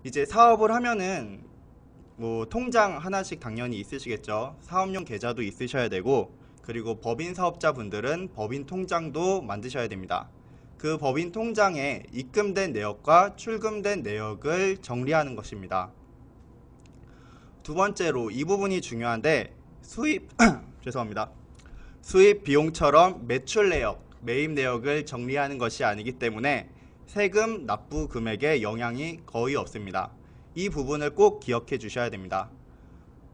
이제 사업을 하면은 뭐 통장 하나씩 당연히 있으시겠죠. 사업용 계좌도 있으셔야 되고, 그리고 법인 사업자분들은 법인 통장도 만드셔야 됩니다. 그 법인 통장에 입금된 내역과 출금된 내역을 정리하는 것입니다. 두 번째로 이 부분이 중요한데, 수입 죄송합니다. 수입 비용처럼 매출 내역, 매입 내역을 정리하는 것이 아니기 때문에 세금 납부 금액에 영향이 거의 없습니다. 이 부분을 꼭 기억해 주셔야 됩니다.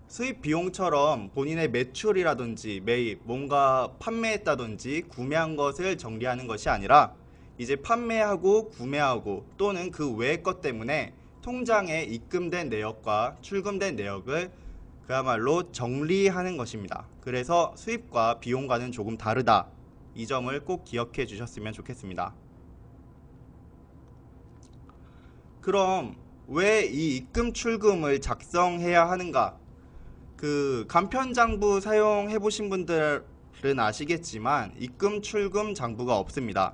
수입 비용처럼 본인의 매출이라든지 매입, 뭔가 판매했다든지 구매한 것을 정리하는 것이 아니라 이제 판매하고 구매하고 또는 그 외의 것 때문에 통장에 입금된 내역과 출금된 내역을 그야말로 정리하는 것입니다. 그래서 수입과 비용과는 조금 다르다. 이 점을 꼭 기억해 주셨으면 좋겠습니다. 그럼 왜 이 입금 출금을 작성해야 하는가? 그 간편장부 사용해 보신 분들은 아시겠지만 입금 출금 장부가 없습니다.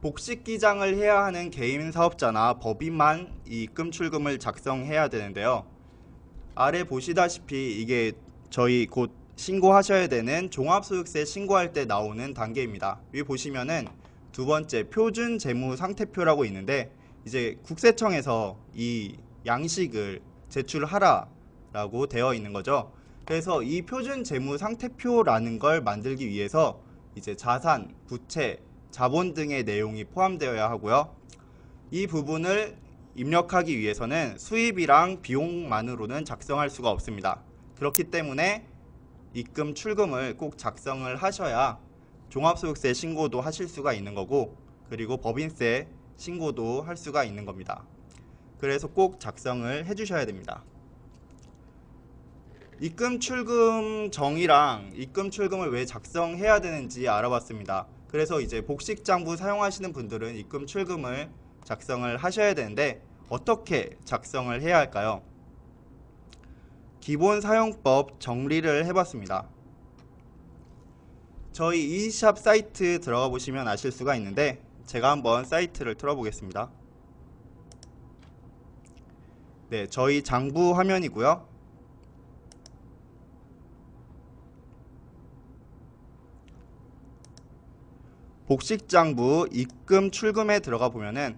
복식 기장을 해야 하는 개인 사업자나 법인만 이 입금 출금을 작성해야 되는데요. 아래 보시다시피 이게 저희 곧 신고하셔야 되는 종합소득세 신고할 때 나오는 단계입니다. 여기 보시면은 두 번째 표준 재무 상태표라고 있는데 이제 국세청에서 이 양식을 제출하라라고 되어 있는 거죠. 그래서 이 표준 재무 상태표라는 걸 만들기 위해서 이제 자산, 부채, 자본 등의 내용이 포함되어야 하고요. 이 부분을 입력하기 위해서는 수입이랑 비용만으로는 작성할 수가 없습니다. 그렇기 때문에 입금 출금을 꼭 작성을 하셔야 종합소득세 신고도 하실 수가 있는 거고, 그리고 법인세 신고도 할 수가 있는 겁니다. 그래서 꼭 작성을 해주셔야 됩니다. 입금 출금 정의랑 입금 출금을 왜 작성해야 되는지 알아봤습니다. 그래서 이제 복식장부 사용하시는 분들은 입금 출금을 작성을 하셔야 되는데 어떻게 작성을 해야 할까요? 기본 사용법 정리를 해봤습니다. 저희 이샵 사이트 들어가 보시면 아실 수가 있는데 제가 한번 사이트를 틀어보겠습니다. 네, 저희 장부 화면이고요. 복식장부 입금 출금에 들어가 보면은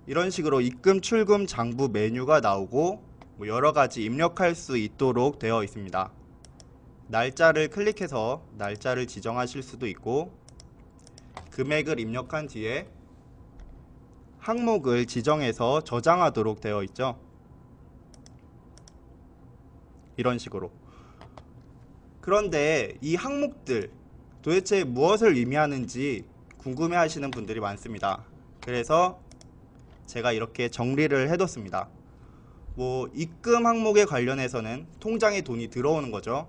이런 식으로 입금 출금 장부 메뉴가 나오고 여러 가지 입력할 수 있도록 되어 있습니다. 날짜를 클릭해서 날짜를 지정하실 수도 있고, 금액을 입력한 뒤에 항목을 지정해서 저장하도록 되어 있죠. 이런 식으로. 그런데 이 항목들 도대체 무엇을 의미하는지 궁금해 하시는 분들이 많습니다. 그래서 제가 이렇게 정리를 해뒀습니다. 입금 항목에 관련해서는 통장에 돈이 들어오는 거죠.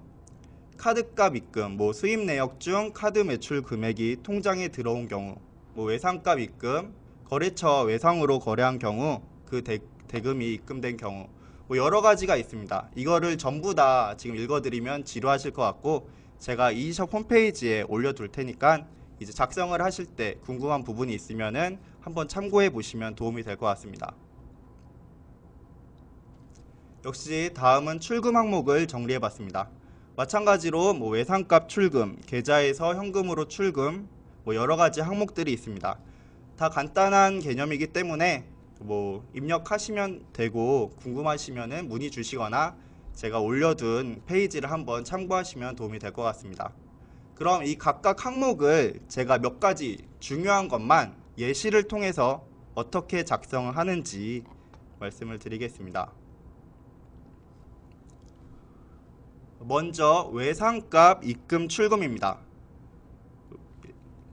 카드값 입금, 수입 내역 중 카드 매출 금액이 통장에 들어온 경우, 외상값 입금, 거래처 외상으로 거래한 경우, 그 대금이 입금된 경우, 여러 가지가 있습니다. 이거를 전부 다 지금 읽어드리면 지루하실 것 같고 제가 이샵 홈페이지에 올려둘 테니까 이제 작성을 하실 때 궁금한 부분이 있으면은 한번 참고해 보시면 도움이 될 것 같습니다. 역시 다음은 출금 항목을 정리해 봤습니다. 마찬가지로 외상값 출금, 계좌에서 현금으로 출금, 여러 가지 항목들이 있습니다. 다 간단한 개념이기 때문에 입력하시면 되고 궁금하시면은 문의 주시거나 제가 올려둔 페이지를 한번 참고하시면 도움이 될 것 같습니다. 그럼 이 각각 항목을 제가 몇 가지 중요한 것만 예시를 통해서 어떻게 작성하는지 말씀을 드리겠습니다. 먼저 외상값 입금 출금입니다.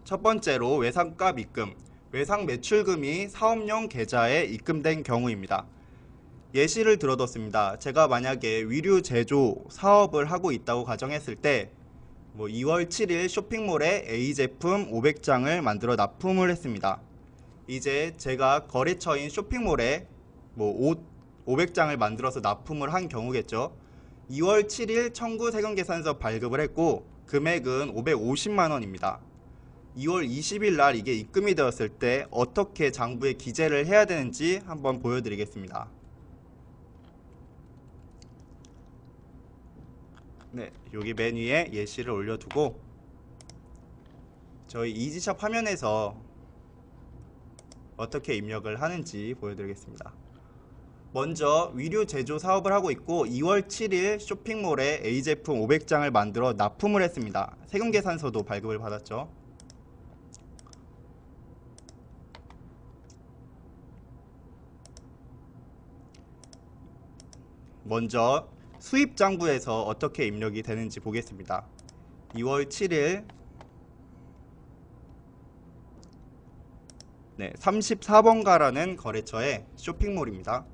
첫 번째로 외상값 입금, 외상 매출금이 사업용 계좌에 입금된 경우입니다. 예시를 들어뒀습니다. 제가 만약에 위류 제조 사업을 하고 있다고 가정했을 때 2월 7일 쇼핑몰에 A 제품 500장을 만들어 납품을 했습니다. 이제 제가 거래처인 쇼핑몰에 옷 500장을 만들어서 납품을 한 경우겠죠. 2월 7일 청구 세금계산서 발급을 했고 금액은 550만 원입니다. 2월 20일 날 이게 입금이 되었을 때 어떻게 장부에 기재를 해야 되는지 한번 보여드리겠습니다. 네, 여기 맨 위에 예시를 올려두고 저희 이지샵 화면에서 어떻게 입력을 하는지 보여드리겠습니다. 먼저 위류 제조 사업을 하고 있고 2월 7일 쇼핑몰에 A제품 500장을 만들어 납품을 했습니다. 세금계산서도 발급을 받았죠. 먼저 수입장부에서 어떻게 입력이 되는지 보겠습니다. 2월 7일 34번가라는 거래처의 쇼핑몰입니다.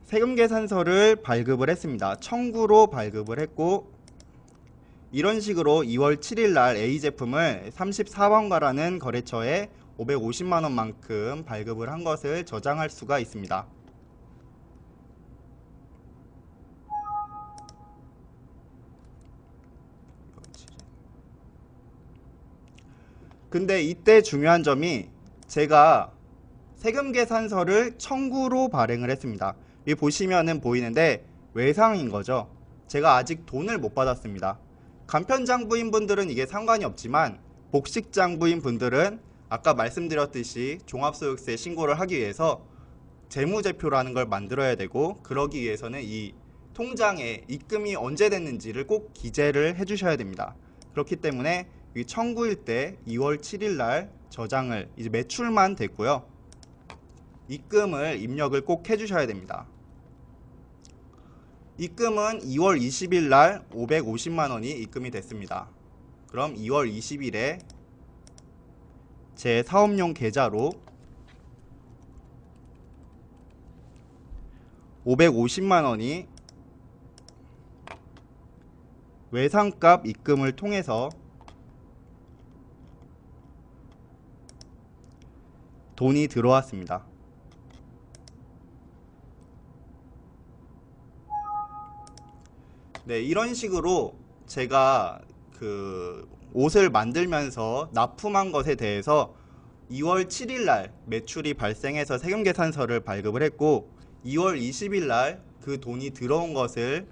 세금계산서를 발급을 했습니다. 청구로 발급을 했고 이런 식으로 2월 7일 날 A제품을 34번가라는 거래처에 550만원만큼 발급을 한 것을 저장할 수가 있습니다. 근데 이때 중요한 점이 제가 세금계산서를 청구로 발행을 했습니다. 여기 보시면은 보이는데 외상인 거죠. 제가 아직 돈을 못 받았습니다. 간편장부인 분들은 이게 상관이 없지만 복식장부인 분들은 아까 말씀드렸듯이 종합소득세 신고를 하기 위해서 재무제표라는 걸 만들어야 되고 그러기 위해서는 이 통장에 입금이 언제 됐는지를 꼭 기재를 해주셔야 됩니다. 그렇기 때문에 이 청구일 때 2월 7일 날 저장을 이제 매출만 됐고요. 입금을 입력을 꼭 해주셔야 됩니다. 입금은 2월 20일 날 550만원이 입금이 됐습니다. 그럼 2월 20일에 제 사업용 계좌로 550만원이 외상값 입금을 통해서 돈이 들어왔습니다. 네, 이런 식으로 제가 그 옷을 만들면서 납품한 것에 대해서 2월 7일 날 매출이 발생해서 세금계산서를 발급을 했고 2월 20일 날 그 돈이 들어온 것을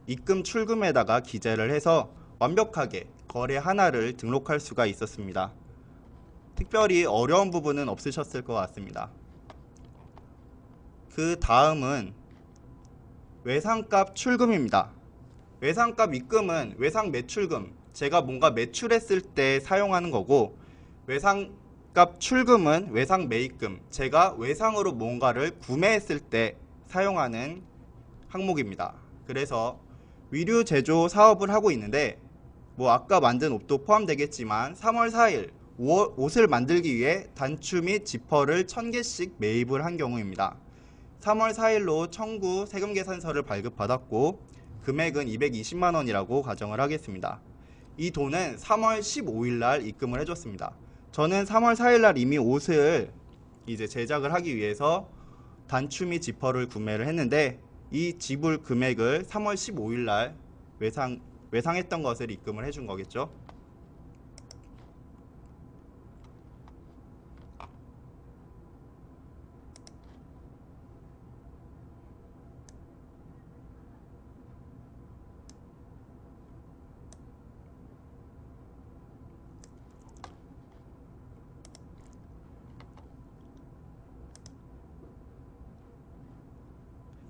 입금 출금에다가 기재를 해서 완벽하게 거래 하나를 등록할 수가 있었습니다. 특별히 어려운 부분은 없으셨을 것 같습니다. 그 다음은 외상값 출금입니다. 외상값 입금은 외상 매출금, 제가 뭔가 매출했을 때 사용하는 거고 외상값 출금은 외상 매입금, 제가 외상으로 뭔가를 구매했을 때 사용하는 항목입니다. 그래서 위류 제조 사업을 하고 있는데 뭐 아까 만든 옷도 포함되겠지만 3월 4일 옷을 만들기 위해 단추 및 지퍼를 1000개씩 매입을 한 경우입니다. 3월 4일로 청구 세금계산서를 발급받았고 금액은 220만원이라고 가정을 하겠습니다. 이 돈은 3월 15일 날 입금을 해줬습니다. 저는 3월 4일 날 이미 옷을 이제 제작을 하기 위해서 단추 및 지퍼를 구매를 했는데 이 지불 금액을 3월 15일 날 외상했던 것을 입금을 해준 거겠죠.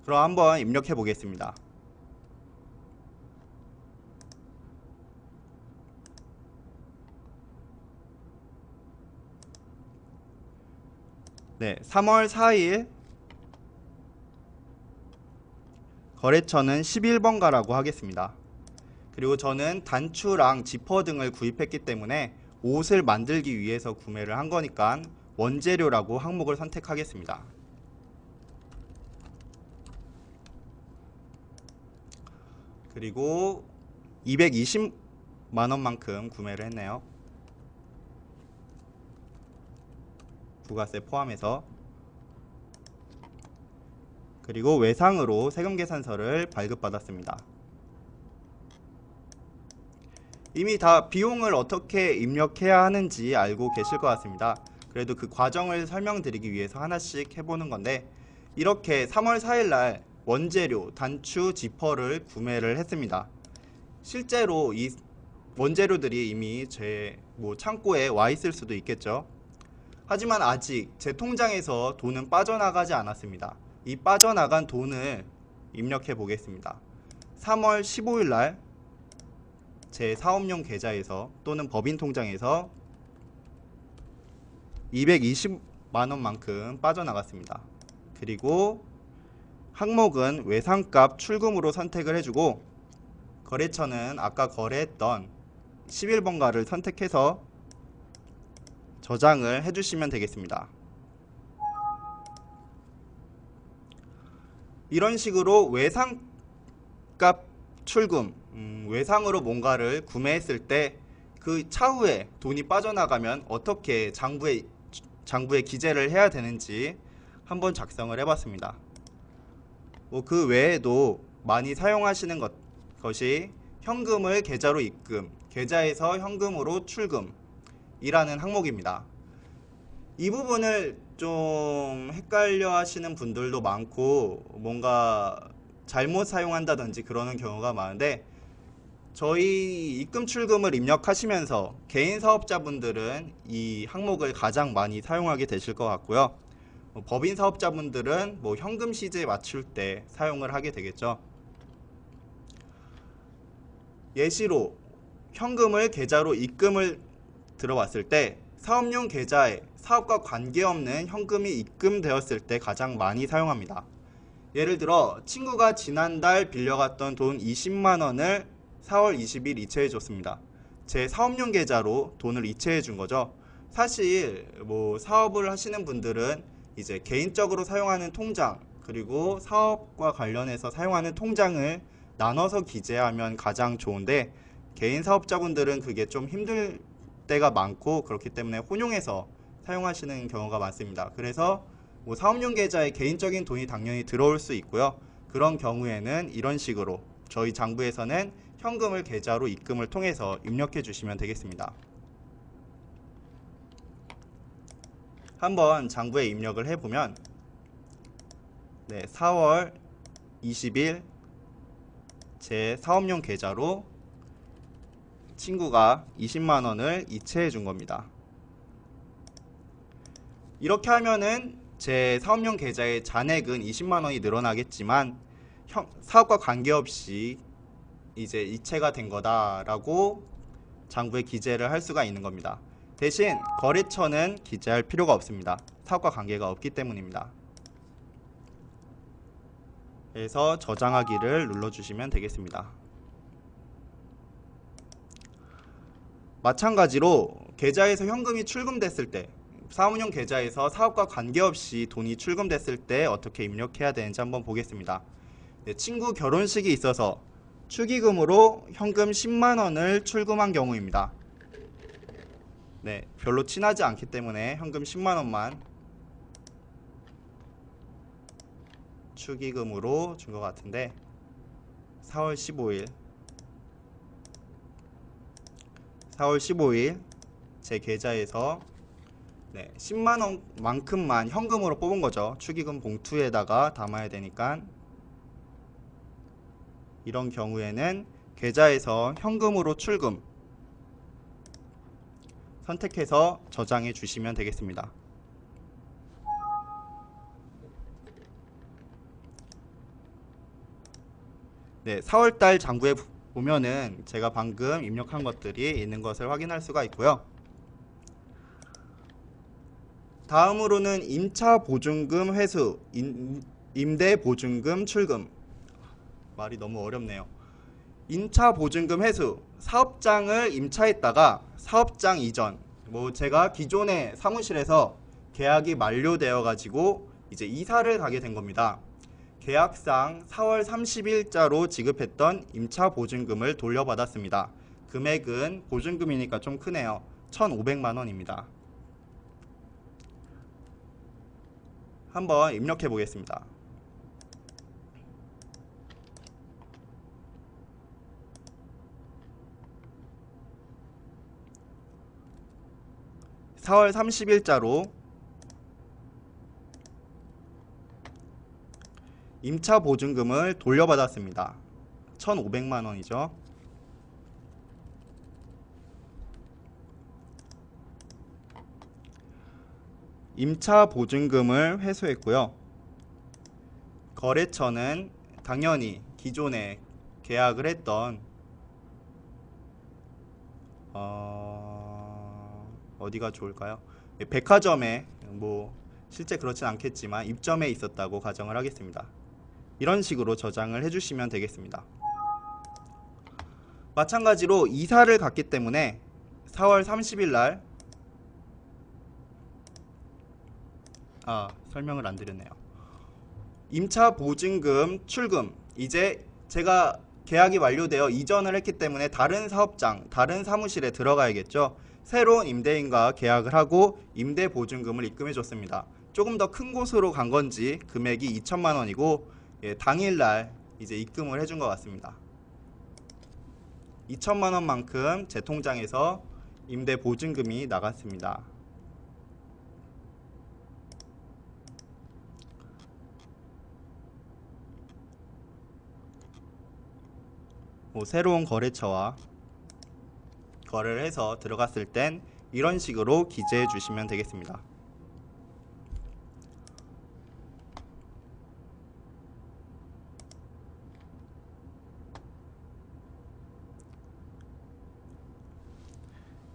그럼 한번 입력해 보겠습니다. 네, 3월 4일 거래처는 11번가라고 하겠습니다. 그리고 저는 단추랑 지퍼 등을 구입했기 때문에 옷을 만들기 위해서 구매를 한 거니까 원재료라고 항목을 선택하겠습니다. 그리고 220만원만큼 구매를 했네요. 부가세 포함해서. 그리고 외상으로 세금계산서를 발급받았습니다. 이미 다 비용을 어떻게 입력해야 하는지 알고 계실 것 같습니다. 그래도 그 과정을 설명드리기 위해서 하나씩 해보는 건데, 이렇게 3월 4일날 원재료 단추 지퍼를 구매를 했습니다. 실제로 이 원재료들이 이미 제 창고에 와 있을 수도 있겠죠. 하지만 아직 제 통장에서 돈은 빠져나가지 않았습니다. 이 빠져나간 돈을 입력해 보겠습니다. 3월 15일날 제 사업용 계좌에서 또는 법인 통장에서 220만원만큼 빠져나갔습니다. 그리고 항목은 외상값 출금으로 선택을 해주고, 거래처는 아까 거래했던 11번가를 선택해서 저장을 해주시면 되겠습니다. 이런 식으로 외상값 출금, 외상으로 뭔가를 구매했을 때 그 차후에 돈이 빠져나가면 어떻게 장부에 기재를 해야 되는지 한번 작성을 해봤습니다. 그 외에도 많이 사용하시는 것이 현금을 계좌로 입금, 계좌에서 현금으로 출금이라는 항목입니다. 이 부분을 좀 헷갈려 하시는 분들도 많고 뭔가 잘못 사용한다든지 그러는 경우가 많은데, 저희 입금 출금을 입력하시면서 개인 사업자분들은 이 항목을 가장 많이 사용하게 되실 것 같고요. 법인 사업자분들은 현금 시제 맞출 때 사용을 하게 되겠죠. 예시로 현금을 계좌로 입금을 들어왔을 때 사업용 계좌에 사업과 관계없는 현금이 입금되었을 때 가장 많이 사용합니다. 예를 들어 친구가 지난달 빌려갔던 돈 20만원을 4월 20일 이체해 줬습니다. 제 사업용 계좌로 돈을 이체해 준 거죠. 사실 사업을 하시는 분들은 이제 개인적으로 사용하는 통장, 그리고 사업과 관련해서 사용하는 통장을 나눠서 기재하면 가장 좋은데, 개인 사업자분들은 그게 좀 힘들 때가 많고 그렇기 때문에 혼용해서 사용하시는 경우가 많습니다. 그래서 사업용 계좌에 개인적인 돈이 당연히 들어올 수 있고요. 그런 경우에는 이런 식으로 저희 장부에서는 현금을 계좌로 입금을 통해서 입력해 주시면 되겠습니다. 한번 장부에 입력을 해보면 4월 20일 제 사업용 계좌로 친구가 20만원을 이체해 준 겁니다. 이렇게 하면은 제 사업용 계좌의 잔액은 20만원이 늘어나겠지만 사업과 관계없이 이제 이체가 된 거다라고 장부에 기재를 할 수가 있는 겁니다. 대신 거래처는 기재할 필요가 없습니다. 사업과 관계가 없기 때문입니다. 그래서 저장하기를 눌러주시면 되겠습니다. 마찬가지로 계좌에서 현금이 출금됐을 때, 사업용 계좌에서 사업과 관계없이 돈이 출금됐을 때 어떻게 입력해야 되는지 한번 보겠습니다. 친구 결혼식이 있어서 축의금으로 현금 10만원을 출금한 경우입니다. 별로 친하지 않기 때문에 현금 10만원만 축의금으로 준 것 같은데, 4월 15일 제 계좌에서 10만원만큼만 현금으로 뽑은 거죠. 축의금 봉투에다가 담아야 되니까. 이런 경우에는 계좌에서 현금으로 출금 선택해서 저장해 주시면 되겠습니다. 4월달 장부에 보면은 제가 방금 입력한 것들이 있는 것을 확인할 수가 있고요. 다음으로는 임차 보증금 회수, 임대 보증금 출금. 말이 너무 어렵네요. 임차 보증금 회수, 사업장을 임차했다가 사업장 이전, 제가 기존의 사무실에서 계약이 만료되어 가지고 이제 이사를 가게 된 겁니다. 계약상 4월 30일자로 지급했던 임차 보증금을 돌려받았습니다. 금액은 보증금이니까 좀 크네요. 1,500만 원입니다. 한번 입력해 보겠습니다. (4월 30일자로) 임차 보증금을 돌려받았습니다. 1,500만원이죠. 임차 보증금을 회수했고요. 거래처는 당연히 기존에 계약을 했던 어디가 좋을까요? 백화점에 뭐 실제 그렇진 않겠지만 입점해 있었다고 가정을 하겠습니다. 이런 식으로 저장을 해주시면 되겠습니다. 마찬가지로 이사를 갔기 때문에 4월 30일 날 설명을 안 드렸네요. 임차 보증금 출금, 이제 제가 계약이 완료되어 이전을 했기 때문에 다른 사업장, 다른 사무실에 들어가야겠죠. 새로운 임대인과 계약을 하고 임대 보증금을 입금해 줬습니다. 조금 더 큰 곳으로 간 건지 금액이 2천만 원이고 당일날 이제 입금을 해준 것 같습니다. 2천만 원만큼 제 통장에서 임대 보증금이 나갔습니다. 새로운 거래처와 거래를 해서 들어갔을 땐 이런 식으로 기재해 주시면 되겠습니다.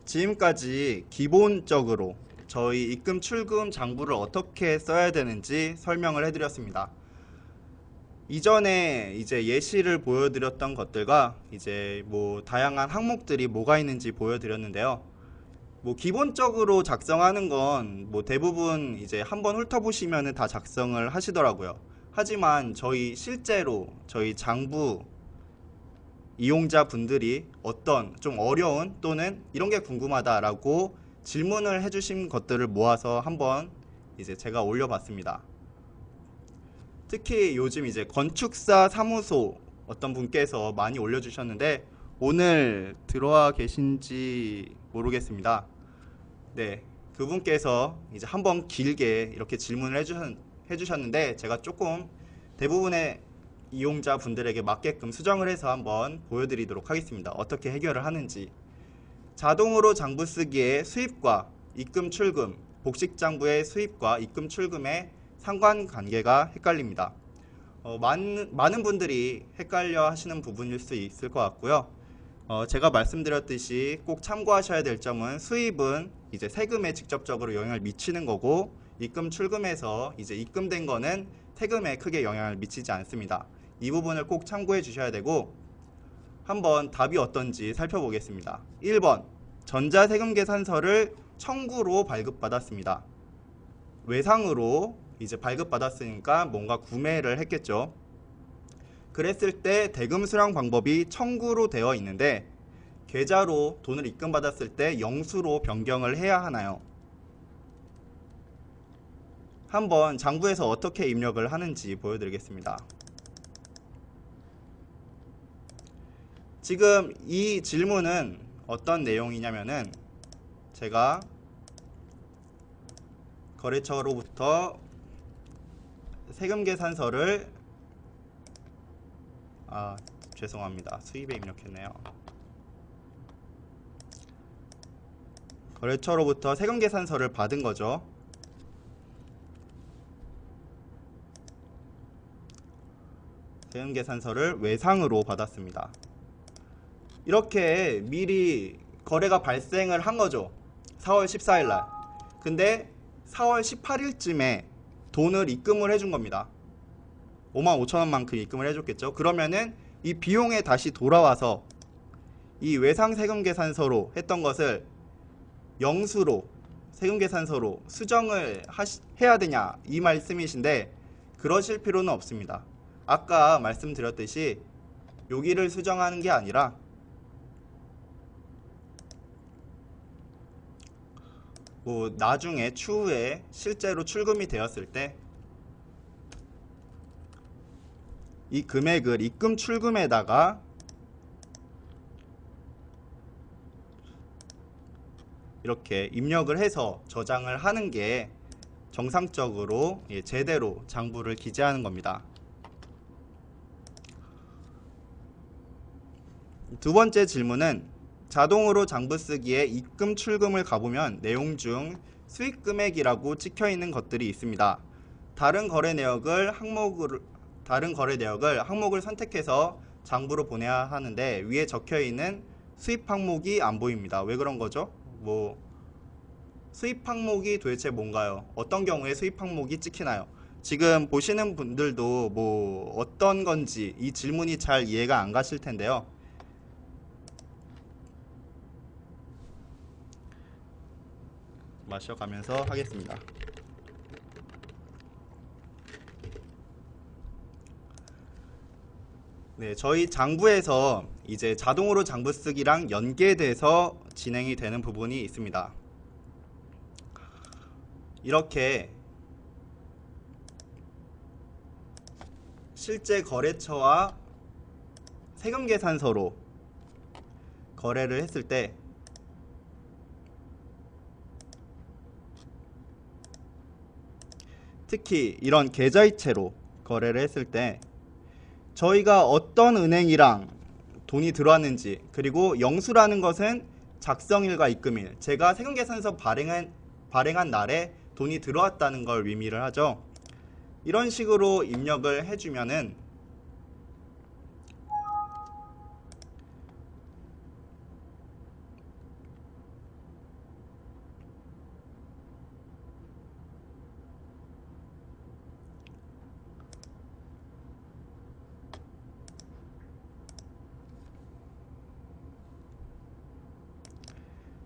지금까지 기본적으로 저희 입금 출금 장부를 어떻게 써야 되는지 설명을 해드렸습니다. 이전에 이제 예시를 보여드렸던 것들과 이제 뭐 다양한 항목들이 뭐가 있는지 보여드렸는데요. 기본적으로 작성하는 건 대부분 이제 한번 훑어보시면은 다 작성을 하시더라고요. 하지만 실제로 저희 장부 이용자분들이 어떤 좀 어려운 또는 이런 게 궁금하다라고 질문을 해주신 것들을 모아서 한번 이제 제가 올려봤습니다. 특히 요즘 이제 건축사 사무소 어떤 분께서 많이 올려주셨는데 오늘 들어와 계신지 모르겠습니다. 네, 그분께서 이제 한번 길게 이렇게 질문을 해주셨는데 제가 조금 대부분의 이용자 분들에게 맞게끔 수정을 해서 한번 보여드리도록 하겠습니다. 어떻게 해결을 하는지. 자동으로 장부 쓰기의 수입과 입금 출금, 복식장부의 수입과 입금 출금의 상관관계가 헷갈립니다. 많은 분들이 헷갈려 하시는 부분일 수 있을 것 같고요. 제가 말씀드렸듯이 꼭 참고하셔야 될 점은 수입은 이제 세금에 직접적으로 영향을 미치는 거고 입금 출금에서 이제 입금된 거는 세금에 크게 영향을 미치지 않습니다. 이 부분을 꼭 참고해 주셔야 되고 한번 답이 어떤지 살펴보겠습니다. 1번 전자세금계산서를 청구로 발급받았습니다. 외상으로 이제 발급받았으니까 뭔가 구매를 했겠죠. 그랬을 때 대금 수령 방법이 청구로 되어 있는데 계좌로 돈을 입금받았을 때 영수로 변경을 해야 하나요? 한번 장부에서 어떻게 입력을 하는지 보여드리겠습니다. 지금 이 질문은 어떤 내용이냐면은 제가 거래처로부터 세금계산서를 죄송합니다. 수입에 입력했네요. 거래처로부터 세금계산서를 받은 거죠. 세금계산서를 외상으로 받았습니다. 이렇게 미리 거래가 발생을 한 거죠. 4월 14일 날. 근데 4월 18일쯤에 돈을 입금을 해준 겁니다. 55,000원만큼 입금을 해줬겠죠. 그러면은 이 비용에 다시 돌아와서 이 외상 세금계산서로 했던 것을 영수로 세금계산서로 수정을 해야 되냐 이 말씀이신데 그러실 필요는 없습니다. 아까 말씀드렸듯이 여기를 수정하는 게 아니라 나중에 추후에 실제로 출금이 되었을 때 이 금액을 입금 출금에다가 이렇게 입력을 해서 저장을 하는 게 정상적으로 제대로 장부를 기재하는 겁니다. 두 번째 질문은 자동으로 장부 쓰기에 입금 출금을 가보면 내용 중 수익 금액이라고 찍혀 있는 것들이 있습니다. 다른 거래 내역을 항목을 선택해서 장부로 보내야 하는데 위에 적혀 있는 수입 항목이 안 보입니다. 왜 그런 거죠? 수입 항목이 도대체 뭔가요? 어떤 경우에 수입 항목이 찍히나요? 지금 보시는 분들도 어떤 건지 이 질문이 잘 이해가 안 가실 텐데요. 마셔가면서 하겠습니다. 네, 저희 장부에서 이제 자동으로 장부 쓰기랑 연계돼서 진행이 되는 부분이 있습니다. 이렇게 실제 거래처와 세금계산서로 거래를 했을 때 특히 이런 계좌이체로 거래를 했을 때 저희가 어떤 은행이랑 돈이 들어왔는지, 그리고 영수라는 것은 작성일과 입금일, 제가 세금계산서 발행한 날에 돈이 들어왔다는 걸 의미를 하죠. 이런 식으로 입력을 해주면은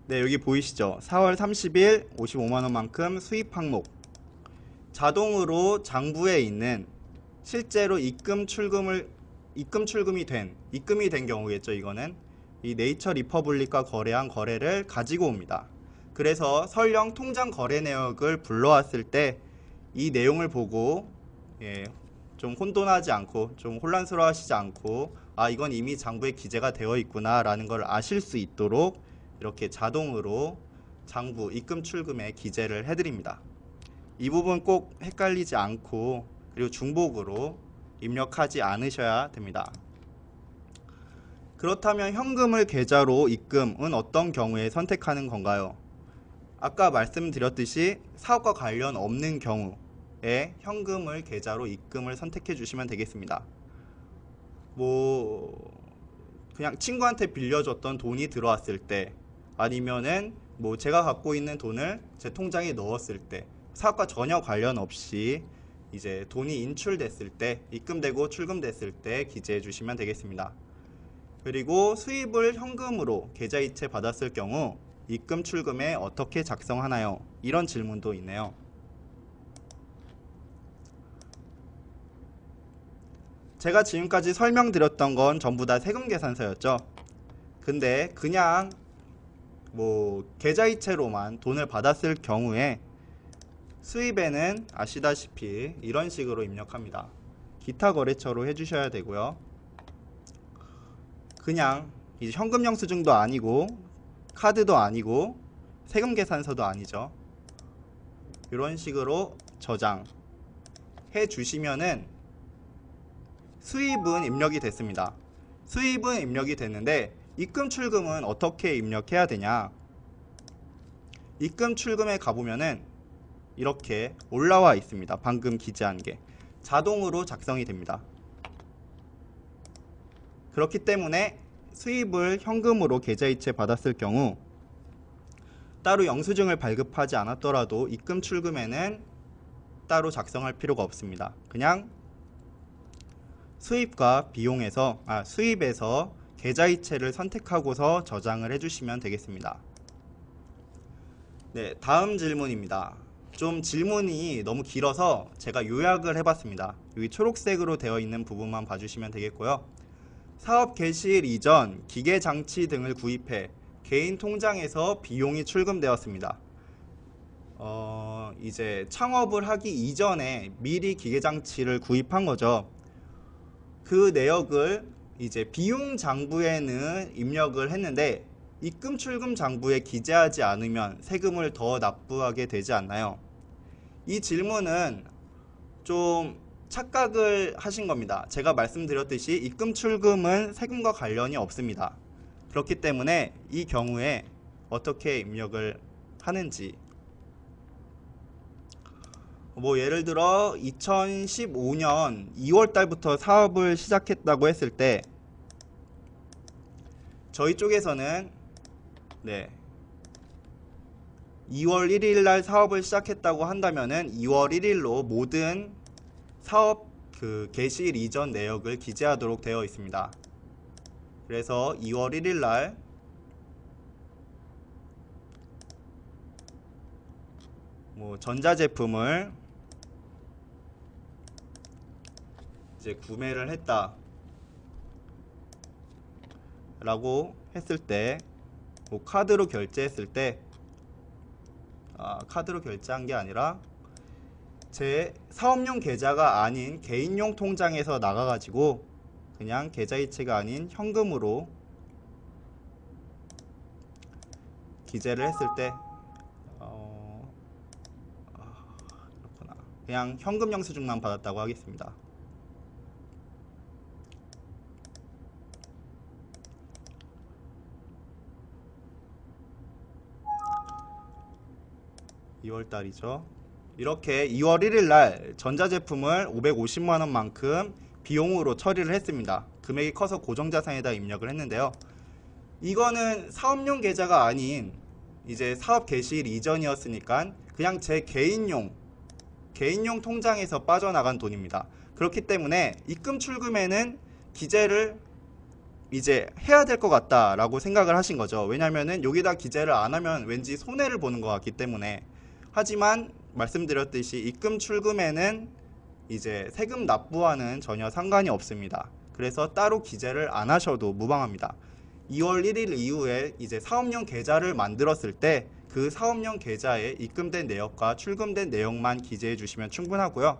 네, 여기 보이시죠? 4월 30일 55만원만큼 수입 항목, 자동으로 장부에 있는 실제로 입금이 된 경우겠죠. 이거는 이 네이처 리퍼블릭과 거래한 거래를 가지고 옵니다. 그래서 설령 통장 거래 내역을 불러왔을 때 이 내용을 보고 좀 혼돈하지 않고, 좀 혼란스러워 하시지 않고, 아, 이건 이미 장부에 기재가 되어 있구나 라는 걸 아실 수 있도록 이렇게 자동으로 장부 입금 출금에 기재를 해드립니다. 이 부분 꼭 헷갈리지 않고, 그리고 중복으로 입력하지 않으셔야 됩니다. 그렇다면 현금을 계좌로 입금은 어떤 경우에 선택하는 건가요? 아까 말씀드렸듯이 사업과 관련 없는 경우에 현금을 계좌로 입금을 선택해 주시면 되겠습니다. 그냥 친구한테 빌려줬던 돈이 들어왔을 때, 아니면은 제가 갖고 있는 돈을 제 통장에 넣었을 때, 사업과 전혀 관련 없이 이제 돈이 인출됐을 때, 입금되고 출금됐을 때 기재해 주시면 되겠습니다. 그리고 수입을 현금으로 계좌이체 받았을 경우 입금 출금에 어떻게 작성하나요? 이런 질문도 있네요. 제가 지금까지 설명드렸던 건 전부 다 세금 계산서였죠. 근데 그냥 계좌이체로만 돈을 받았을 경우에 수입에는 아시다시피 이런 식으로 입력합니다. 기타 거래처로 해주셔야 되고요. 그냥 이제 현금 영수증도 아니고 카드도 아니고 세금 계산서도 아니죠. 이런 식으로 저장해 주시면은 수입은 입력이 됐습니다. 수입은 입력이 됐는데 입금 출금은 어떻게 입력해야 되냐? 입금 출금에 가보면은 이렇게 올라와 있습니다. 방금 기재한 게 자동으로 작성이 됩니다. 그렇기 때문에 수입을 현금으로 계좌이체 받았을 경우 따로 영수증을 발급하지 않았더라도 입금 출금에는 따로 작성할 필요가 없습니다. 그냥 수입과 수입에서 계좌이체를 선택하고서 저장을 해주시면 되겠습니다. 네, 다음 질문입니다. 좀 질문이 너무 길어서 제가 요약을 해봤습니다. 여기 초록색으로 되어 있는 부분만 봐주시면 되겠고요. 사업 개시일 이전 기계장치 등을 구입해 개인 통장에서 비용이 출금되었습니다. 이제 창업을 하기 이전에 미리 기계장치를 구입한 거죠. 그 내역을 이제 비용 장부에는 입력을 했는데 입금 출금 장부에 기재하지 않으면 세금을 더 납부하게 되지 않나요? 이 질문은 좀 착각을 하신 겁니다. 제가 말씀드렸듯이 입금 출금은 세금과 관련이 없습니다. 그렇기 때문에 이 경우에 어떻게 입력을 하는지, 뭐 예를 들어 2015년 2월 달부터 사업을 시작했다고 했을 때 저희 쪽에서는 2월 1일 날 사업을 시작했다고 한다면은 2월 1일로 모든 사업 개시일 이전 내역을 기재하도록 되어 있습니다. 그래서 2월 1일 날 전자제품을 이제 구매를 했다 라고 했을 때, 카드로 결제했을 때, 카드로 결제한 게 아니라 제 사업용 계좌가 아닌 개인용 통장에서 나가가지고 그냥 계좌이체가 아닌 현금으로 기재를 했을 때, 그렇구나. 그냥 현금 영수증만 받았다고 하겠습니다. (2월달이죠) 이렇게 2월 1일 날 전자제품을 550만원만큼 비용으로 처리를 했습니다. 금액이 커서 고정자산에다 입력을 했는데요. 이거는 사업용 계좌가 아닌 이제 사업 개시일 이전이었으니까 그냥 제 개인용 통장에서 빠져나간 돈입니다. 그렇기 때문에 입금 출금에는 기재를 이제 해야 될 것 같다라고 생각을 하신 거죠. 왜냐면은 여기다 기재를 안 하면 왠지 손해를 보는 것 같기 때문에. 하지만 말씀드렸듯이 입금 출금에는 이제 세금 납부와는 전혀 상관이 없습니다. 그래서 따로 기재를 안 하셔도 무방합니다. 2월 1일 이후에 이제 사업용 계좌를 만들었을 때 그 사업용 계좌에 입금된 내역과 출금된 내역만 기재해 주시면 충분하고요.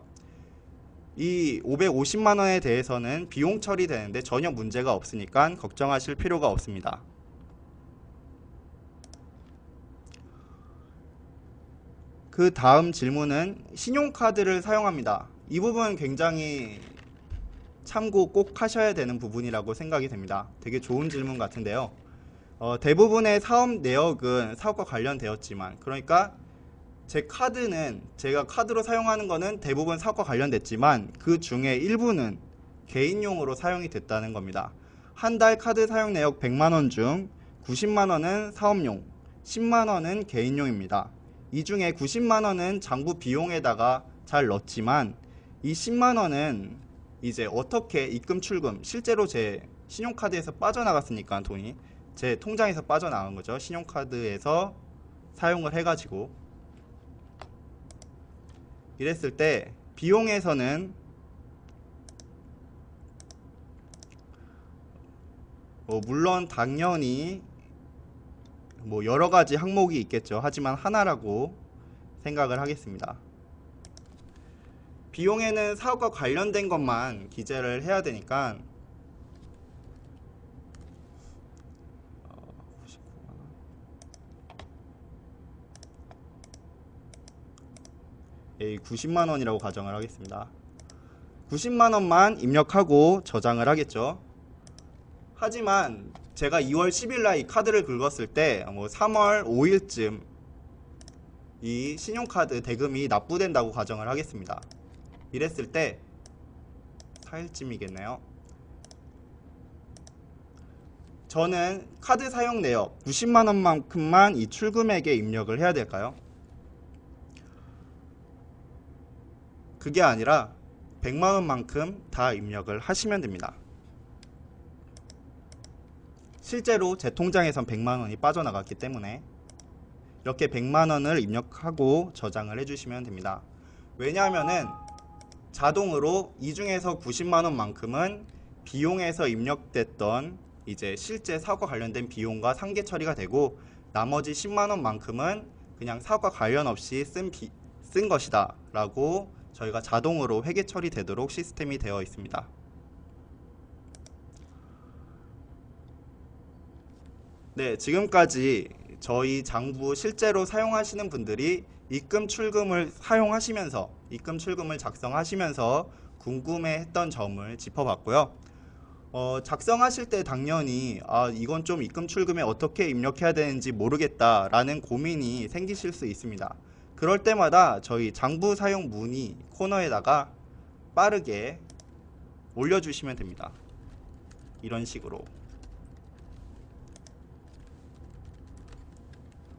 이 550만 원에 대해서는 비용 처리되는데 전혀 문제가 없으니까 걱정하실 필요가 없습니다. 그 다음 질문은 신용카드를 사용합니다. 이 부분 굉장히 참고 꼭 하셔야 되는 부분이라고 생각이 됩니다. 되게 좋은 질문 같은데요. 대부분의 사업 내역은 사업과 관련되었지만, 그러니까 제 카드는 제가 카드로 사용하는 거는 대부분 사업과 관련됐지만 그 중에 일부는 개인용으로 사용이 됐다는 겁니다. 한 달 카드 사용 내역 100만원 중 90만원은 사업용, 10만원은 개인용입니다. 이 중에 90만원은 장부 비용에다가 잘 넣었지만 이 10만원은 이제 어떻게 입금 출금, 실제로 제 신용카드에서 빠져나갔으니까 돈이 제 통장에서 빠져나간 거죠. 신용카드에서 사용을 해가지고 이랬을 때 비용에서는 물론 당연히 여러가지 항목이 있겠죠. 하지만 하나라고 생각을 하겠습니다. 비용에는 사업과 관련된 것만 기재를 해야 되니까 이 90만원이라고 가정을 하겠습니다. 90만원만 입력하고 저장을 하겠죠. 하지만 제가 2월 10일 날 이 카드를 긁었을 때 3월 5일쯤 이 신용카드 대금이 납부된다고 가정을 하겠습니다. 이랬을 때 4일쯤이겠네요. 저는 카드 사용 내역 90만원만큼만 이 출금액에 입력을 해야 될까요? 그게 아니라 100만원만큼 다 입력을 하시면 됩니다. 실제로 제 통장에선 100만원이 빠져나갔기 때문에 이렇게 100만원을 입력하고 저장을 해주시면 됩니다. 왜냐하면은 자동으로 이 중에서 90만원만큼은 비용에서 입력됐던 이제 실제 사업과 관련된 비용과 상계 처리가 되고, 나머지 10만원만큼은 그냥 사업과 관련 없이 쓴 것이다 라고 저희가 자동으로 회계 처리되도록 시스템이 되어 있습니다. 네, 지금까지 저희 장부 실제로 사용하시는 분들이 입금 출금을 사용하시면서 입금 출금을 작성하시면서 궁금해했던 점을 짚어봤고요. 작성하실 때 당연히 이건 좀 입금 출금에 어떻게 입력해야 되는지 모르겠다라는 고민이 생기실 수 있습니다. 그럴 때마다 저희 장부 사용 문의 코너에다가 빠르게 올려주시면 됩니다. 이런 식으로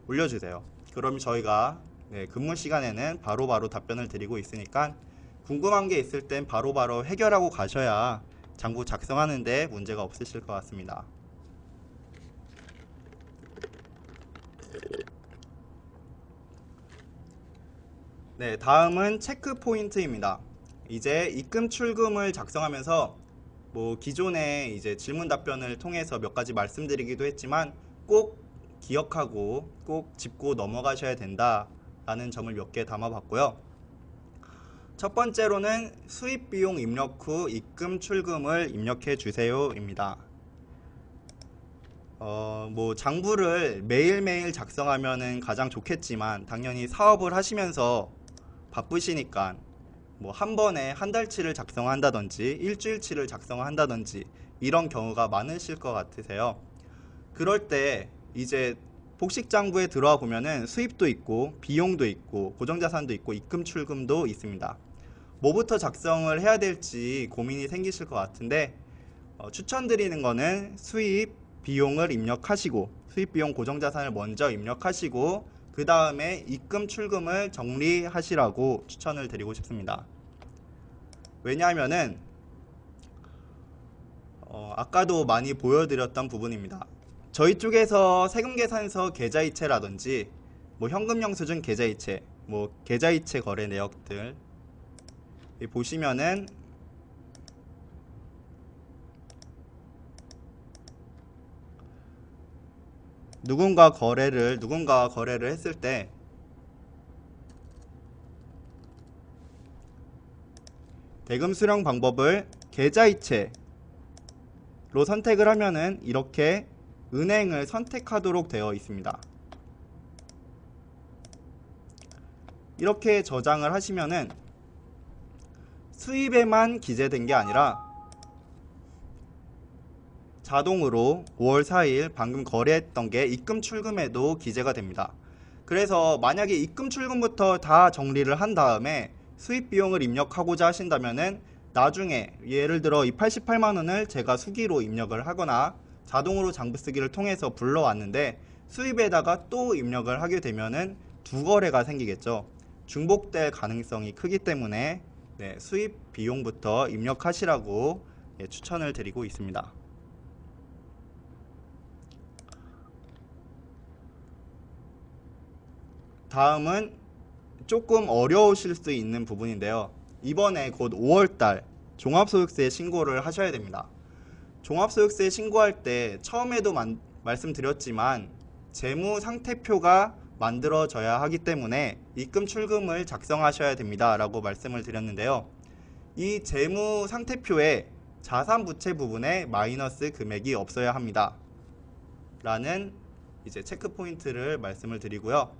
올려주세요. 그럼 저희가 근무 시간에는 바로바로 답변을 드리고 있으니까 궁금한 게 있을 땐 바로바로 해결하고 가셔야 장부 작성하는데 문제가 없으실 것 같습니다. 네, 다음은 체크 포인트입니다. 이제 입금 출금을 작성하면서 기존에 이제 질문 답변을 통해서 몇 가지 말씀드리기도 했지만 꼭 기억하고 꼭 짚고 넘어가셔야 된다라는 점을 몇 개 담아봤고요. 첫 번째로는 수입 비용 입력 후 입금 출금을 입력해 주세요입니다. 장부를 매일매일 작성하면은 가장 좋겠지만 당연히 사업을 하시면서 바쁘시니까 한 번에 한 달치를 작성한다든지 일주일치를 작성한다든지 이런 경우가 많으실 것 같으세요. 그럴 때 이제 복식장부에 들어와 보면은 수입도 있고 비용도 있고 고정자산도 있고 입금 출금도 있습니다. 뭐부터 작성을 해야 될지 고민이 생기실 것 같은데 추천드리는 거는 수입 비용을 입력하시고 수입 비용 고정자산을 먼저 입력하시고 그 다음에 입금 출금을 정리하시라고 추천을 드리고 싶습니다. 왜냐하면은 아까도 많이 보여드렸던 부분입니다. 저희 쪽에서 세금계산서 계좌이체라든지 현금영수증 계좌이체, 계좌이체 거래 내역들 보시면은 누군가 거래를 했을 때 대금 수령 방법을 계좌이체로 선택을 하면은 이렇게 은행을 선택하도록 되어 있습니다. 이렇게 저장을 하시면은 수입에만 기재된 게 아니라 자동으로 5월 4일 방금 거래했던 게 입금 출금에도 기재가 됩니다. 그래서 만약에 입금 출금부터 다 정리를 한 다음에 수입 비용을 입력하고자 하신다면은 나중에 예를 들어 이 88만 원을 제가 수기로 입력을 하거나 자동으로 장부 쓰기를 통해서 불러왔는데 수입에다가 또 입력을 하게 되면은 두 거래가 생기겠죠. 중복될 가능성이 크기 때문에 수입 비용부터 입력하시라고 추천을 드리고 있습니다. 다음은 조금 어려우실 수 있는 부분인데요. 이번에 곧 5월달 종합소득세 신고를 하셔야 됩니다. 종합소득세 신고할 때 처음에도 말씀드렸지만 재무상태표가 만들어져야 하기 때문에 입금 출금을 작성하셔야 됩니다 라고 말씀을 드렸는데요. 이 재무상태표에 자산부채 부분에 마이너스 금액이 없어야 합니다 라는 이제 체크포인트를 말씀을 드리고요.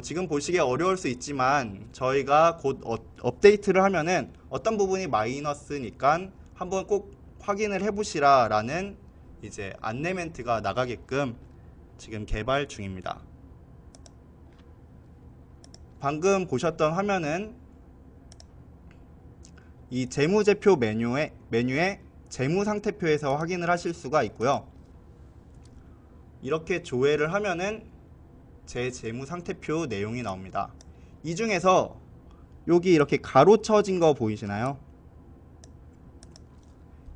지금 보시기에 어려울 수 있지만 저희가 곧 업데이트를 하면은 어떤 부분이 마이너스니까 한번 꼭 확인을 해보시라 라는 이제 안내 멘트가 나가게끔 지금 개발 중입니다. 방금 보셨던 화면은 이 재무제표 메뉴에 재무상태표에서 확인을 하실 수가 있고요. 이렇게 조회를 하면은 제 재무상태표 내용이 나옵니다. 이 중에서 여기 이렇게 가로쳐진 거 보이시나요?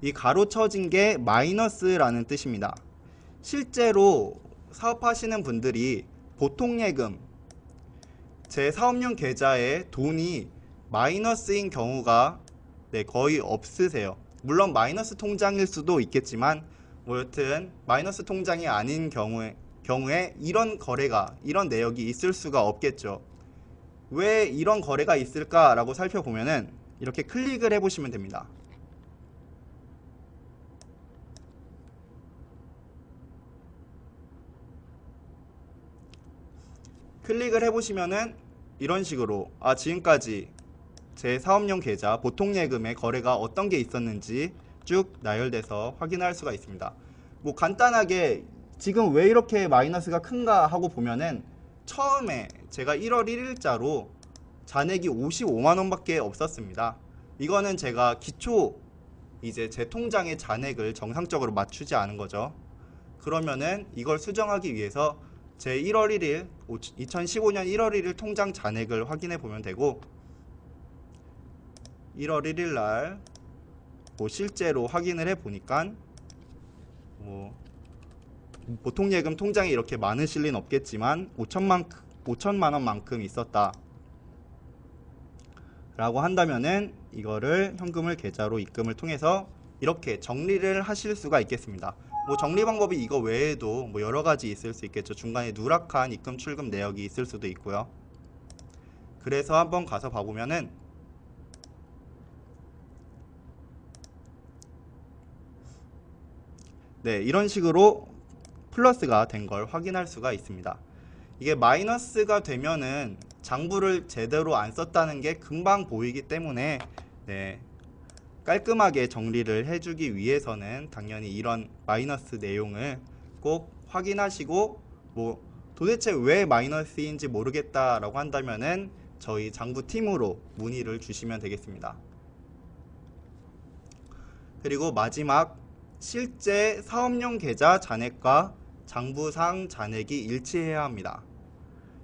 이 가로쳐진 게 마이너스라는 뜻입니다. 실제로 사업하시는 분들이 보통예금 제 사업용 계좌에 돈이 마이너스인 경우가 거의 없으세요. 물론 마이너스 통장일 수도 있겠지만 여튼 마이너스 통장이 아닌 경우에 이런 내역이 있을 수가 없겠죠. 왜 이런 거래가 있을까라고 살펴보면은 이렇게 클릭을 해보시면 됩니다. 클릭을 해보시면은 이런 식으로 지금까지 제 사업용 계좌 보통예금의 거래가 어떤 게 있었는지 쭉 나열돼서 확인할 수가 있습니다. 뭐 간단하게 지금 왜 이렇게 마이너스가 큰가 하고 보면은 처음에 제가 1월 1일자로 잔액이 55만원 밖에 없었습니다. 이거는 제가 기초 이제 제 통장의 잔액을 정상적으로 맞추지 않은 거죠. 그러면은 이걸 수정하기 위해서 제 1월 1일 2015년 1월 1일 통장 잔액을 확인해 보면 되고 1월 1일 날 실제로 확인을 해 보니까 보통 예금 통장에 이렇게 많으실 리는 없겠지만 5천만 원만큼 있었다 라고 한다면은 이거를 현금을 계좌로 입금을 통해서 이렇게 정리를 하실 수가 있겠습니다. 정리 방법이 이거 외에도 여러 가지 있을 수 있겠죠. 중간에 누락한 입금 출금 내역이 있을 수도 있고요. 그래서 한번 가서 봐보면은 네, 이런 식으로 플러스가 된 걸 확인할 수가 있습니다. 이게 마이너스가 되면은 장부를 제대로 안 썼다는 게 금방 보이기 때문에 네, 깔끔하게 정리를 해주기 위해서는 당연히 이런 마이너스 내용을 꼭 확인하시고 도대체 왜 마이너스인지 모르겠다라고 한다면은 저희 장부팀으로 문의를 주시면 되겠습니다. 그리고 마지막 실제 사업용 계좌 잔액과 장부상 잔액이 일치해야 합니다.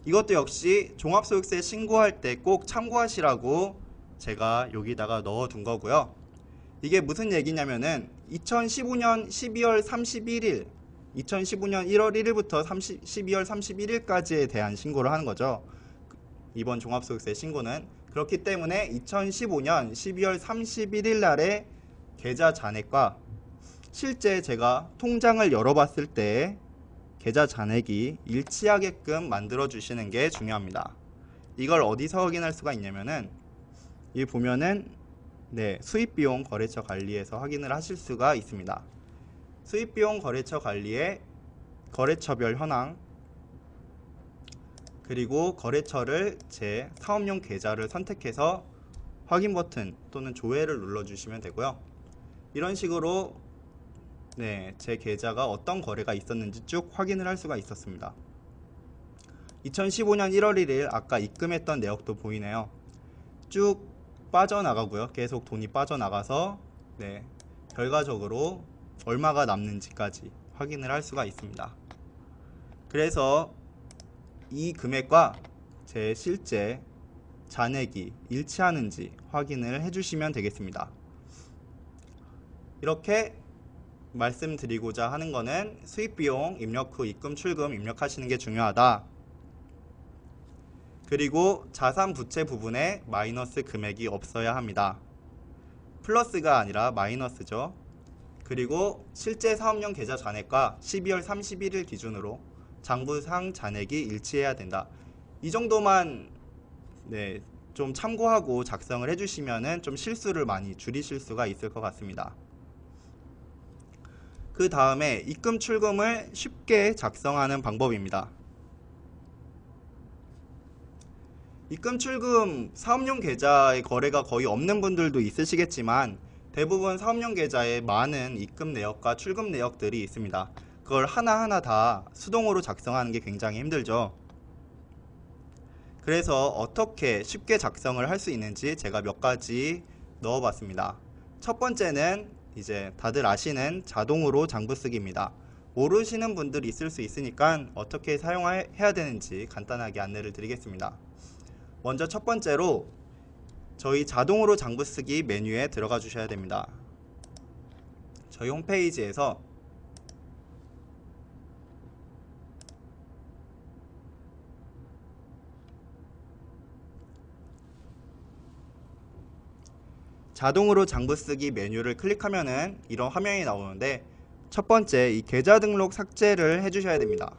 이것도 역시 종합소득세 신고할 때 꼭 참고하시라고 제가 여기다가 넣어둔 거고요. 이게 무슨 얘기냐면은 2015년 12월 31일 2015년 1월 1일부터 12월 31일까지에 대한 신고를 하는 거죠. 이번 종합소득세 신고는. 그렇기 때문에 2015년 12월 31일 날의 계좌 잔액과 실제 제가 통장을 열어봤을 때 계좌 잔액이 일치하게끔 만들어 주시는 게 중요합니다. 이걸 어디서 확인할 수가 있냐면은 여기 보면은 네, 수입비용 거래처 관리에서 확인을 하실 수가 있습니다. 수입비용 거래처 관리에 거래처별 현황 그리고 거래처를 제 사업용 계좌를 선택해서 확인 버튼 또는 조회를 눌러주시면 되고요. 이런 식으로 네, 제 계좌가 어떤 거래가 있었는지 쭉 확인을 할 수가 있었습니다. 2015년 1월 1일 아까 입금했던 내역도 보이네요. 쭉 빠져나가고요. 계속 돈이 빠져나가서 네, 결과적으로 얼마가 남는지까지 확인을 할 수가 있습니다. 그래서 이 금액과 제 실제 잔액이 일치하는지 확인을 해주시면 되겠습니다. 이렇게 말씀드리고자 하는 거는 수입비용 입력 후 입금 출금 입력하시는 게 중요하다. 그리고 자산 부채 부분에 마이너스 금액이 없어야 합니다. 플러스가 아니라 마이너스죠. 그리고 실제 사업용 계좌 잔액과 12월 31일 기준으로 장부상 잔액이 일치해야 된다. 이 정도만 네, 좀 참고하고 작성을 해주시면은 좀 실수를 많이 줄이실 수가 있을 것 같습니다. 그 다음에 입금 출금을 쉽게 작성하는 방법입니다. 입금 출금 사업용 계좌의 거래가 거의 없는 분들도 있으시겠지만 대부분 사업용 계좌에 많은 입금 내역과 출금 내역들이 있습니다. 그걸 하나하나 다 수동으로 작성하는 게 굉장히 힘들죠. 그래서 어떻게 쉽게 작성을 할 수 있는지 제가 몇 가지 넣어봤습니다. 첫 번째는 이제 다들 아시는 자동으로 장부 쓰기입니다. 모르시는 분들이 있을 수 있으니까 어떻게 사용해야 되는지 간단하게 안내를 드리겠습니다. 먼저 첫 번째로 저희 자동으로 장부 쓰기 메뉴에 들어가 주셔야 됩니다. 저희 홈페이지에서 자동으로 장부 쓰기 메뉴를 클릭하면은 이런 화면이 나오는데 첫 번째 이 계좌 등록 삭제를 해주셔야 됩니다.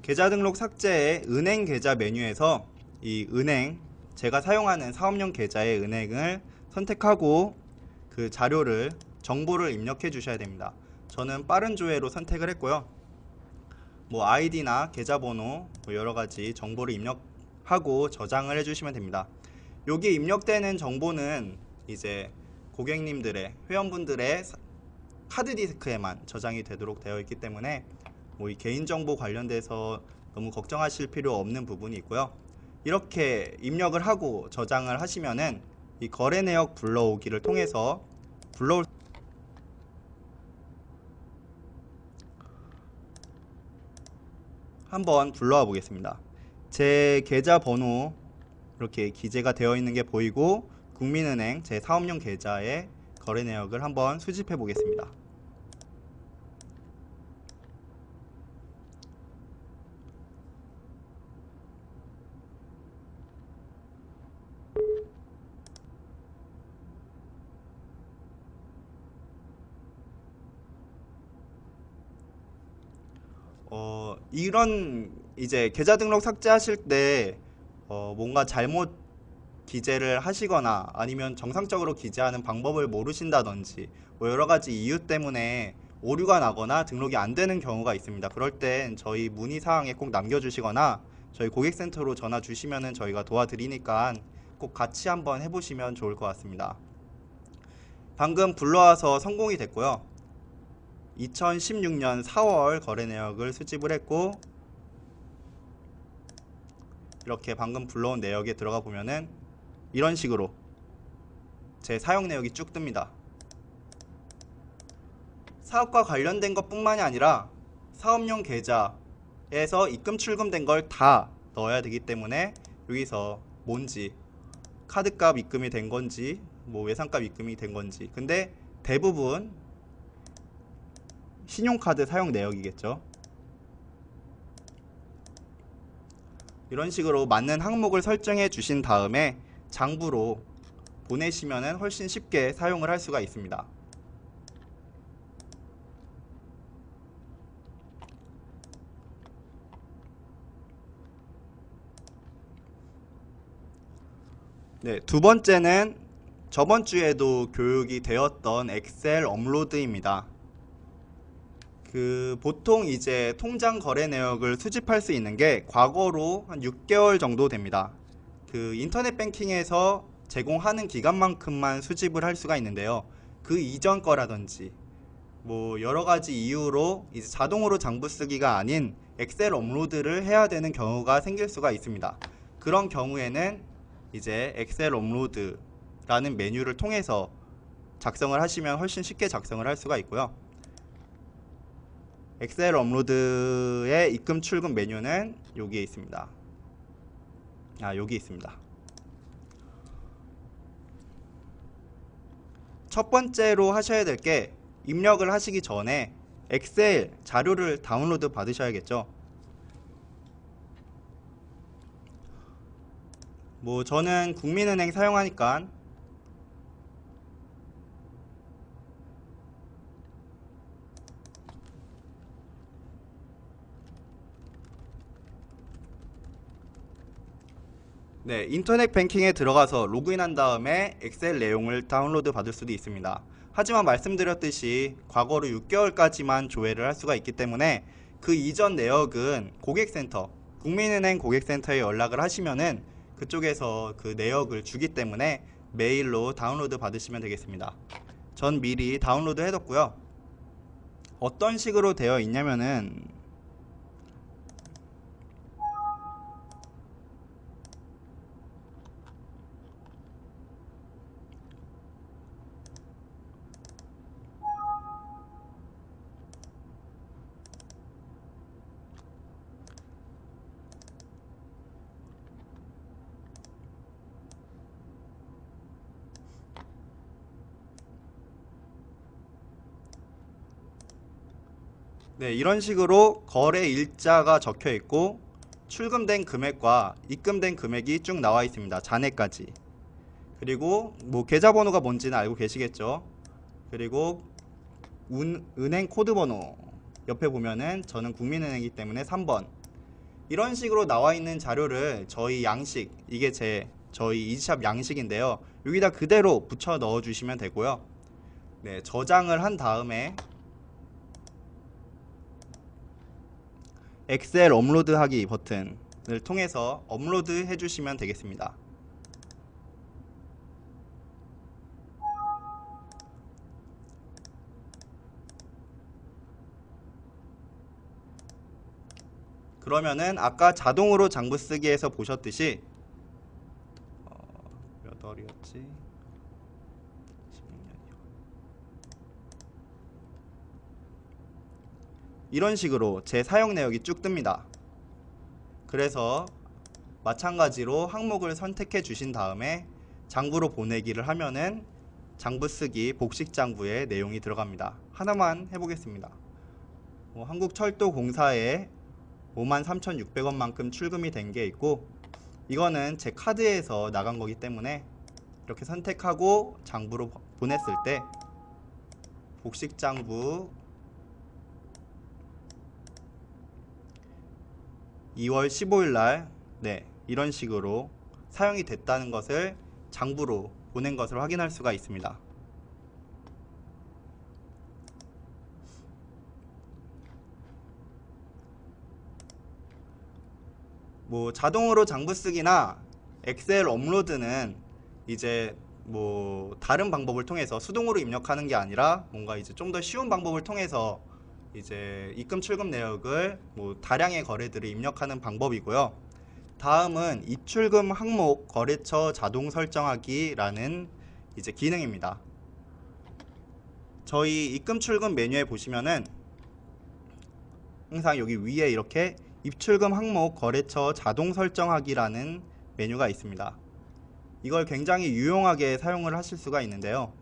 계좌 등록 삭제의 은행 계좌 메뉴에서 이 은행 제가 사용하는 사업용 계좌의 은행을 선택하고 그 자료를 정보를 입력해 주셔야 됩니다. 저는 빠른 조회로 선택을 했고요. 뭐 아이디나 계좌번호 뭐 여러가지 정보를 입력하고 저장을 해주시면 됩니다. 여기 입력되는 정보는 이제 고객님들의 회원분들의 하드디스크에만 저장이 되도록 되어 있기 때문에 뭐 이 개인정보 관련돼서 너무 걱정하실 필요 없는 부분이 있고요. 이렇게 입력을 하고 저장을 하시면은 이 거래 내역 불러오기를 통해서 한번 불러와 보겠습니다. 제 계좌 번호 이렇게 기재가 되어 있는 게 보이고 국민은행 제 사업용 계좌의 거래 내역을 한번 수집해 보겠습니다. 이런 이제 계좌 등록 삭제하실 때 뭔가 잘못 기재를 하시거나 아니면 정상적으로 기재하는 방법을 모르신다든지 뭐 여러 가지 이유 때문에 오류가 나거나 등록이 안 되는 경우가 있습니다. 그럴 땐 저희 문의 사항에 꼭 남겨주시거나 저희 고객센터로 전화 주시면은 저희가 도와드리니까 꼭 같이 한번 해보시면 좋을 것 같습니다. 방금 불러와서 성공이 됐고요. 2016년 4월 거래 내역을 수집을 했고 이렇게 방금 불러온 내역에 들어가 보면은 이런 식으로 제 사용 내역이 쭉 뜹니다. 사업과 관련된 것 뿐만이 아니라 사업용 계좌에서 입금 출금된 걸 다 넣어야 되기 때문에 여기서 뭔지 카드값 입금이 된 건지 뭐 외상값 입금이 된 건지 근데 대부분 신용카드 사용 내역이겠죠. 이런 식으로 맞는 항목을 설정해 주신 다음에 장부로 보내시면 훨씬 쉽게 사용을 할 수가 있습니다. 네, 두 번째는 저번 주에도 교육이 되었던 엑셀 업로드입니다. 보통 이제 통장 거래 내역을 수집할 수 있는 게 과거로 한 6개월 정도 됩니다. 인터넷 뱅킹에서 제공하는 기간만큼만 수집을 할 수가 있는데요. 그 이전 거라든지 뭐 여러 가지 이유로 이제 자동으로 장부 쓰기가 아닌 엑셀 업로드를 해야 되는 경우가 생길 수가 있습니다. 그런 경우에는 이제 엑셀 업로드라는 메뉴를 통해서 작성을 하시면 훨씬 쉽게 작성을 할 수가 있고요. 엑셀 업로드의 입금 출금 메뉴는 여기에 있습니다. 여기 있습니다. 첫 번째로 하셔야 될 게 입력을 하시기 전에 엑셀 자료를 다운로드 받으셔야겠죠. 뭐 저는 국민은행 사용하니까 네, 인터넷 뱅킹에 들어가서 로그인한 다음에 엑셀 내용을 다운로드 받을 수도 있습니다. 하지만 말씀드렸듯이 과거로 6개월까지만 조회를 할 수가 있기 때문에 그 이전 내역은 고객센터, 국민은행 고객센터에 연락을 하시면은 그쪽에서 그 내역을 주기 때문에 메일로 다운로드 받으시면 되겠습니다. 전 미리 다운로드 해뒀고요. 어떤 식으로 되어 있냐면은 네, 이런 식으로 거래 일자가 적혀 있고 출금된 금액과 입금된 금액이 쭉 나와 있습니다. 잔액까지. 그리고 뭐 계좌번호가 뭔지는 알고 계시겠죠. 그리고 은행 코드 번호 옆에 보면은 저는 국민은행이기 때문에 3번. 이런 식으로 나와 있는 자료를 저희 양식, 이게 제 저희 이지샵 양식인데요. 여기다 그대로 붙여 넣어 주시면 되고요. 네, 저장을 한 다음에 엑셀 업로드하기 버튼을 통해서 업로드 해주시면 되겠습니다. 그러면은 아까 자동으로 장부 쓰기에서 보셨듯이 몇 월이었지? 16년이요. 이런 식으로 제 사용 내역이 쭉 뜹니다. 그래서 마찬가지로 항목을 선택해 주신 다음에 장부로 보내기를 하면은 장부 쓰기 복식 장부에 내용이 들어갑니다. 하나만 해보겠습니다. 한국철도공사에 53,600원만큼 출금이 된 게 있고, 이거는 제 카드에서 나간 거기 때문에 이렇게 선택하고 장부로 보냈을 때 복식 장부 2월 15일 날 이런 식으로 사용이 됐다는 것을 장부로 보낸 것을 확인할 수가 있습니다. 자동으로 장부 쓰기나 엑셀 업로드는 이제 다른 방법을 통해서 수동으로 입력하는 게 아니라 뭔가 이제 좀 더 쉬운 방법을 통해서 이제 입금 출금 내역을 다량의 거래들을 입력하는 방법이고요. 다음은 입출금 항목 거래처 자동 설정하기라는 이제 기능입니다. 저희 입금 출금 메뉴에 보시면은 항상 여기 위에 이렇게 입출금 항목 거래처 자동 설정하기라는 메뉴가 있습니다. 이걸 굉장히 유용하게 사용을 하실 수가 있는데요.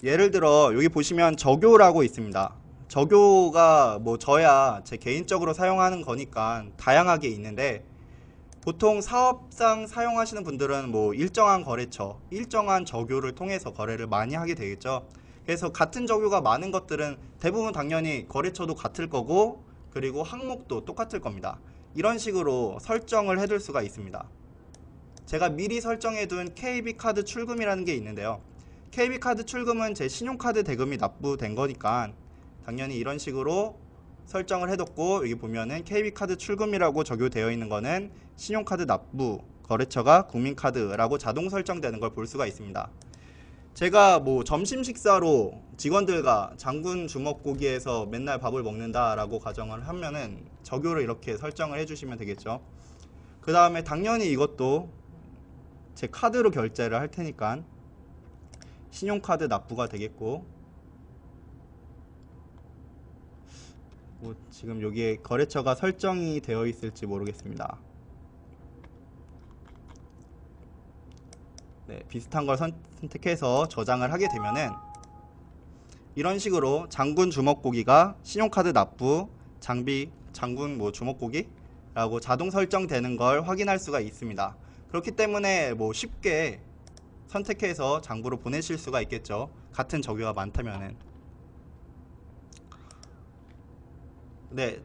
예를 들어 여기 보시면 적요라고 있습니다. 적요가 저야 제 개인적으로 사용하는 거니까 다양하게 있는데, 보통 사업상 사용하시는 분들은 일정한 거래처, 일정한 적요를 통해서 거래를 많이 하게 되겠죠. 그래서 같은 적요가 많은 것들은 대부분 당연히 거래처도 같을 거고, 그리고 항목도 똑같을 겁니다. 이런 식으로 설정을 해둘 수가 있습니다. 제가 미리 설정해둔 KB카드 출금이라는 게 있는데요. KB카드 출금은 제 신용카드 대금이 납부된 거니까 당연히 이런 식으로 설정을 해뒀고, 여기 보면은 KB카드 출금이라고 적용되어 있는 거는 신용카드 납부 거래처가 국민카드라고 자동 설정되는 걸 볼 수가 있습니다. 제가 점심 식사로 직원들과 장군 주먹고기에서 맨날 밥을 먹는다라고 가정을 하면은 적용을 이렇게 설정을 해주시면 되겠죠. 그 다음에 당연히 이것도 제 카드로 결제를 할 테니까 신용카드 납부가 되겠고, 지금 여기에 거래처가 설정이 되어 있을지 모르겠습니다. 비슷한 걸 선택해서 저장을 하게 되면은 이런 식으로 장군 주먹고기가 신용카드 납부 장군 주먹고기라고 자동 설정되는 걸 확인할 수가 있습니다. 그렇기 때문에 쉽게 선택해서 장부로 보내실 수가 있겠죠. 같은 적요가 많다면은.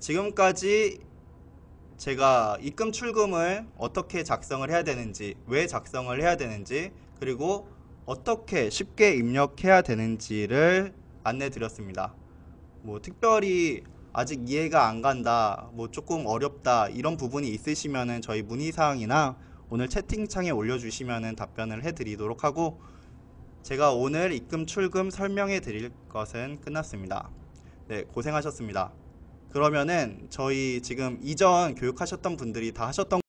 지금까지 제가 입금 출금을 어떻게 작성을 해야 되는지, 왜 작성을 해야 되는지, 그리고 어떻게 쉽게 입력해야 되는지를 안내 드렸습니다. 특별히 아직 이해가 안 간다, 조금 어렵다 이런 부분이 있으시면은 저희 문의사항이나 오늘 채팅창에 올려주시면 답변을 해드리도록 하고, 제가 오늘 입금 출금 설명해 드릴 것은 끝났습니다. 고생하셨습니다. 그러면은 저희 지금 이전 교육하셨던 분들이 다 하셨던